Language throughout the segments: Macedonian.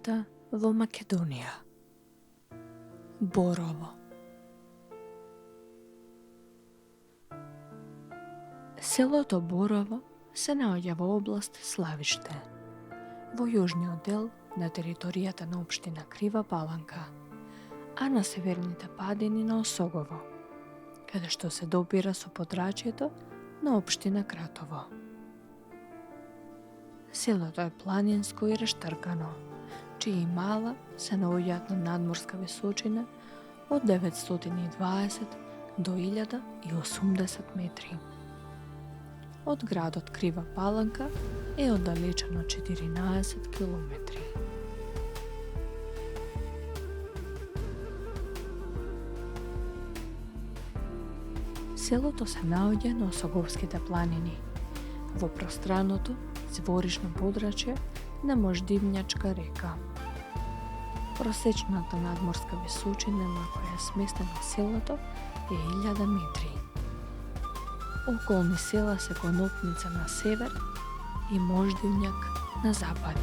традицијата во Македонија. Борово. Селото Борово се наоѓа во област Славиште, во јужниот дел на територијата на општина Крива Паланка, а на северните падини на Осогово, каде што се допира со подрачјето на општина Кратово. Селото е планинско и рештркано, чии имала се наоѓаат на надморска височина од 920 до 1080 метри. Од градот Крива Паланка е оддалечено 14 километри. Селото се наоѓа на Осоговските планини, во пространото зворично подрачје на Мождивњачка река. Просечната надморска височина на која е сместено селото е 1000 метри. Околни села се Конопница на север и Мождивњак на запад.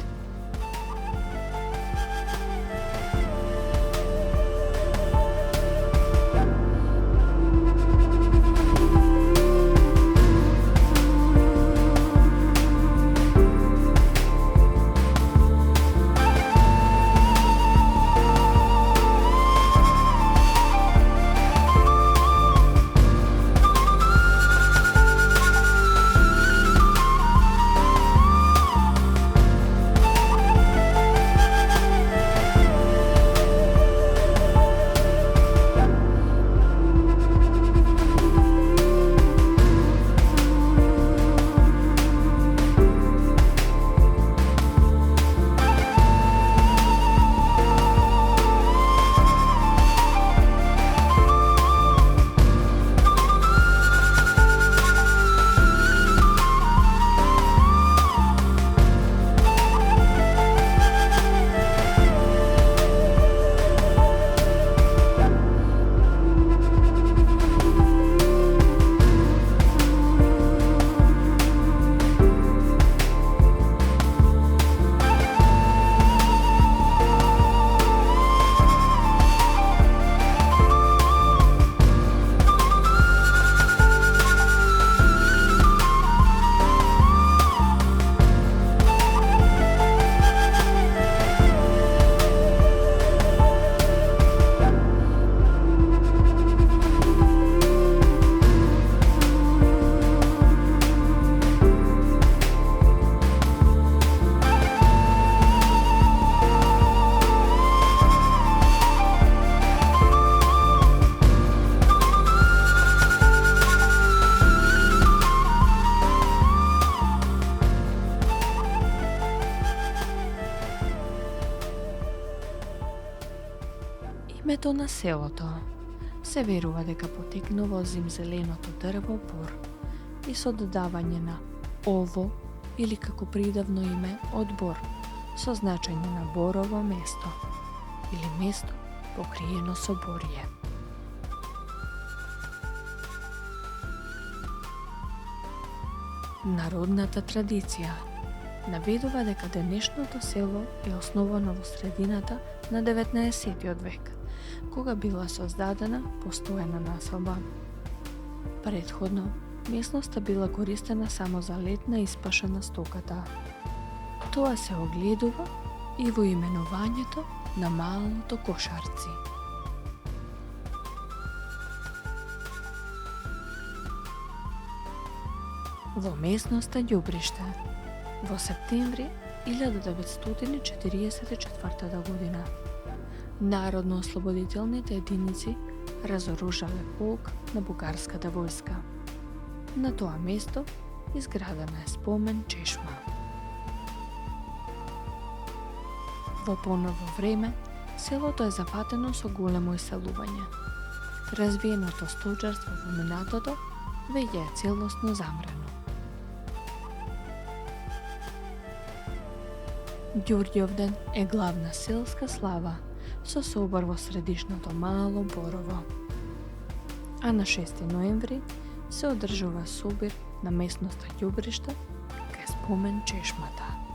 Името на селото се верува дека потекнува од зимзеленото дрво бор и со додавање на ово или како придавно име од бор со значење на борово место или место покриено со борје. Народната традиција наведува дека денешното село е основано во средината на 19 век, кога била создадена постојана населба. Претходно, местноста била користена само за летна испаша на стоката. Тоа се огледува и во именувањето на малото Кошарци. Во местноста Ѓубриште, во септември 1944 година, Народно-ослободителните единици разоружале полк на бугарската војска. На тоа место изградена е спомен чешма. Во поново време, селото е зафатено со големо иселување. Развиеното сточарство во минатото веќе е целосно замрено. Ѓурѓовден е главна селска слава со собор во средишното Мало Борово. А на 6 ноември се одржува собир на местноста Ѓубриште кај спомен чешмата.